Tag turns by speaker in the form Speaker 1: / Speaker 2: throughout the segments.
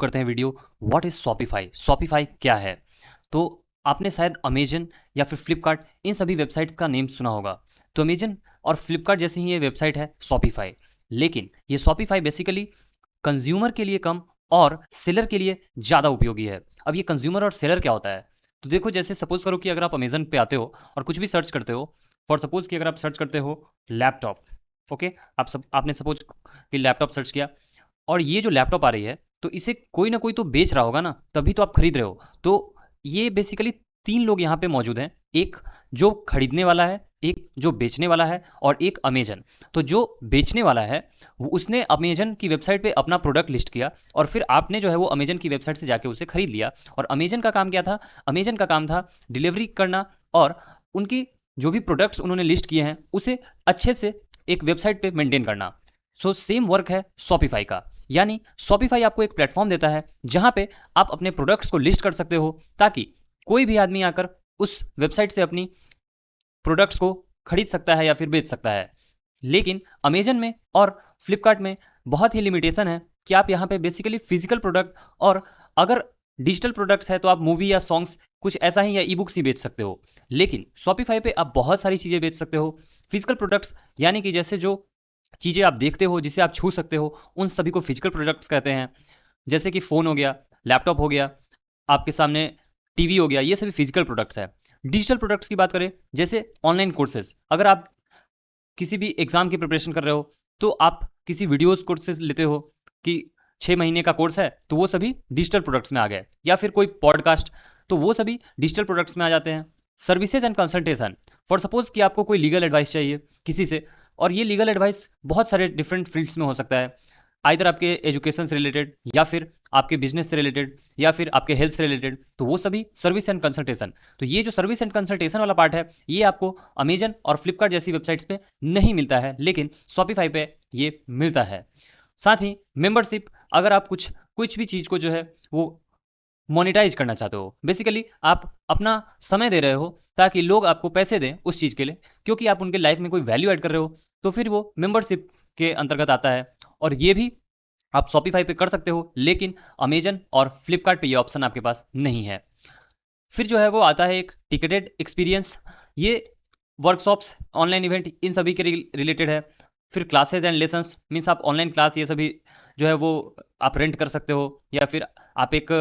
Speaker 1: करते हैं video. What is Shopify, Shopify क्या है। तो आपने शायद अमेजन या फिर फ्लिपकार्ट इन सभी वेबसाइट्स का नेम सुना होगा। तो अमेजन और फ्लिपकार्ट जैसी ही ये वेबसाइट है शॉपिफाई। लेकिन ये शॉपिफाई बेसिकली कंज्यूमर के लिए कम और सेलर के लिए ज़्यादा उपयोगी है। अब ये कंज्यूमर और सेलर क्या होता है, तो देखो जैसे सपोज करो कि अगर आप अमेजन पे आते हो और कुछ भी सर्च करते हो, फॉर सपोज कि अगर आप सर्च करते हो लैपटॉप, ओके, आपने सपोज कि लैपटॉप सर्च किया और ये जो लैपटॉप आ रही है तो इसे कोई ना कोई तो बेच रहा होगा ना, तभी तो आप खरीद रहे हो। तो ये बेसिकली तीन लोग यहाँ पे मौजूद हैं, एक जो खरीदने वाला है, एक जो बेचने वाला है और एक अमेजन। तो जो बेचने वाला है उसने अमेजन की वेबसाइट पे अपना प्रोडक्ट लिस्ट किया और फिर आपने जो है वो अमेजन की वेबसाइट से जाके उसे खरीद लिया। और अमेजन का काम क्या था, अमेजन का काम था डिलीवरी करना और उनकी जो भी प्रोडक्ट्स उन्होंने लिस्ट किए हैं उसे अच्छे से एक वेबसाइट पे मेंटेन करना। सो सेम वर्क है शॉपिफाई का। यानी शॉपिफाई आपको एक प्लेटफॉर्म देता है जहां पे आप अपने प्रोडक्ट्स को लिस्ट कर सकते हो, ताकि कोई भी आदमी आकर उस वेबसाइट से अपनी प्रोडक्ट्स को खरीद सकता है या फिर बेच सकता है। लेकिन अमेजन में और फ्लिपकार्ट में बहुत ही लिमिटेशन है कि आप यहाँ पे बेसिकली फिजिकल प्रोडक्ट, और अगर डिजिटल प्रोडक्ट्स है तो आप मूवी या सॉन्ग्स कुछ ऐसा ही या ई बुक्स ही बेच सकते हो। लेकिन शॉपिफाई पे आप बहुत सारी चीज़ें बेच सकते हो। फिजिकल प्रोडक्ट्स यानी कि जैसे जो चीज़ें आप देखते हो, जिसे आप छू सकते हो, उन सभी को फिजिकल प्रोडक्ट्स कहते हैं। जैसे कि फ़ोन हो गया, लैपटॉप हो गया, आपके सामने टीवी हो गया, ये सभी फिजिकल प्रोडक्ट्स है। डिजिटल प्रोडक्ट्स की बात करें, जैसे ऑनलाइन कोर्सेज, अगर आप किसी भी एग्जाम की प्रिपरेशन कर रहे हो तो आप किसी वीडियोस कोर्सेज लेते हो कि 6 महीने का कोर्स है, तो वो सभी डिजिटल प्रोडक्ट्स में आ गए। या फिर कोई पॉडकास्ट, तो वो सभी डिजिटल प्रोडक्ट्स में आ जाते हैं। Services and consultation, for suppose कि आपको कोई लीगल एडवाइस चाहिए किसी से, और ये लीगल एडवाइस बहुत सारे डिफरेंट फील्ड्स में हो सकता है। आइदर आपके एजुकेशन से रिलेटेड, या फिर आपके बिजनेस से रिलेटेड, या फिर आपके हेल्थ से रिलेटेड, तो वो सभी सर्विस एंड कंसल्टेशन। तो ये जो सर्विस एंड कंसल्टेशन वाला पार्ट है, ये आपको अमेजन और फ्लिपकार्ट जैसी वेबसाइट्स पे नहीं मिलता है, लेकिन शॉपिफाई पे ये मिलता है। साथ ही मेंबरशिप, अगर आप कुछ कुछ भी चीज़ को जो है वो मोनेटाइज करना चाहते हो, बेसिकली आप अपना समय दे रहे हो ताकि लोग आपको पैसे दें उस चीज़ के लिए, क्योंकि आप उनके लाइफ में कोई वैल्यू ऐड कर रहे हो, तो फिर वो मेंबरशिप के अंतर्गत आता है। और ये भी आप शॉपिफाई पे कर सकते हो, लेकिन अमेजन और फ्लिपकार्ट पे ये ऑप्शन आपके पास नहीं है। फिर जो है वो आता है एक टिकटेड एक्सपीरियंस। ये वर्कशॉप्स, ऑनलाइन इवेंट, इन सभी के रिलेटेड है। फिर क्लासेज एंड लेसन्स, मीन्स आप ऑनलाइन क्लास ये सभी जो है वो आप रेंट कर सकते हो, या फिर आप एक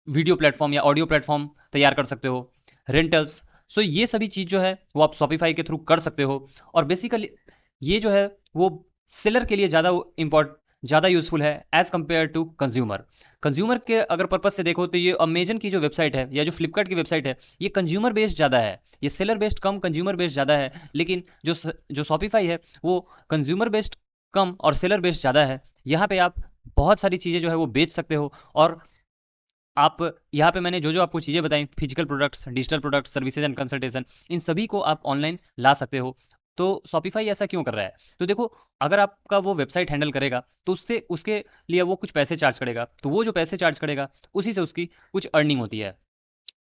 Speaker 1: वीडियो प्लेटफॉर्म या ऑडियो प्लेटफॉर्म तैयार कर सकते हो, रेंटल्स। सो ये सभी चीज़ जो है वो आप शॉपिफाई के थ्रू कर सकते हो। और बेसिकली ये जो है वो सेलर के लिए ज़्यादा यूज़फुल है as compare to consumer. Consumer के अगर पर्पज से देखो तो ये अमेजन की जो वेबसाइट है या जो फ्लिपकार्ट की वेबसाइट है, ये कंज्यूमर बेस्ड ज़्यादा है। ये सेलर बेस्ड कम कंज्यूमर बेस्ड ज़्यादा है। लेकिन जो शॉपिफाई है वो कंज्यूमर बेस्ड कम और सेलर बेस्ड ज़्यादा है। यहाँ पे आप बहुत सारी चीज़ें जो है वो बेच सकते हो। और आप यहाँ पे मैंने जो जो आपको चीज़ें बताई, physical products, digital products, services and consultation, इन सभी को आप ऑनलाइन ला सकते हो। तो शॉपिफाई ऐसा क्यों कर रहा है, तो देखो, अगर आपका वो वेबसाइट हैंडल करेगा तो उससे उसके लिए वो कुछ पैसे चार्ज करेगा, तो वो जो पैसे चार्ज करेगा उसी से उसकी कुछ अर्निंग होती है।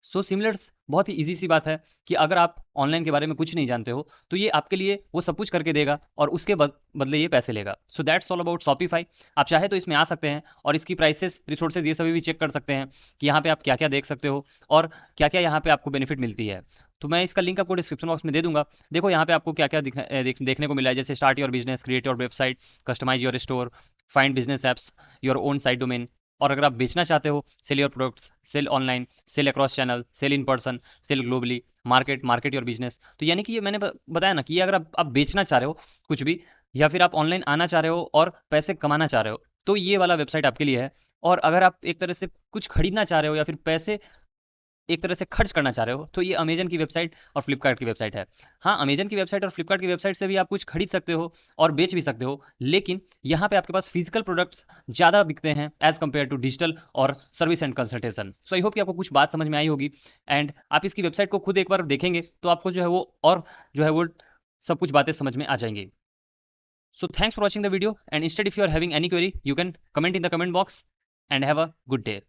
Speaker 1: सो सिमिलर्स, बहुत ही इजी सी बात है कि अगर आप ऑनलाइन के बारे में कुछ नहीं जानते हो तो ये आपके लिए वो सब कुछ करके देगा और उसके बदले ये पैसे लेगा। So that's all about Shopify. आप चाहे तो इसमें आ सकते हैं और इसकी प्राइसेस, रिसोर्सेज, ये सभी भी चेक कर सकते हैं कि यहाँ पे आप क्या क्या देख सकते हो और क्या क्या यहाँ पे आपको बेनिफिट मिलती है। तो मैं इसका लिंक आपको डिस्क्रिप्शन बॉक्स में दे दूंगा। देखो यहाँ पे आपको क्या क्या देखने को मिला है, जैसे start your business, create your website, customize your store, find business apps, your own site domain. और अगर आप बेचना चाहते हो, sell your products, sell online, sell across channel, sell in person, sell globally, market your business. तो यानी कि ये मैंने बताया ना कि अगर आप बेचना चाह रहे हो कुछ भी, या फिर आप ऑनलाइन आना चाह रहे हो और पैसे कमाना चाह रहे हो, तो ये वाला वेबसाइट आपके लिए है। और अगर आप एक तरह से कुछ खरीदना चाह रहे हो या फिर पैसे एक तरह से खर्च करना चाह रहे हो, तो ये अमेजन की वेबसाइट और फ्लिपकार्ट की वेबसाइट है। हाँ, अमेजन की वेबसाइट और फ्लिपकार्ट की वेबसाइट से भी आप कुछ खरीद सकते हो और बेच भी सकते हो, लेकिन यहाँ पे आपके पास फिजिकल प्रोडक्ट्स ज़्यादा बिकते हैं एज कम्पेयर टू डिजिटल और service and consultation. So I hope कि आपको कुछ बात समझ में आई होगी, एंड आप इसकी वेबसाइट को खुद एक बार देखेंगे तो आपको जो है वो और जो है वो सब कुछ बातें समझ में आ जाएंगी। So thanks for watching the video, and instead if you are having any query, you can comment in the comment box, and have a good day.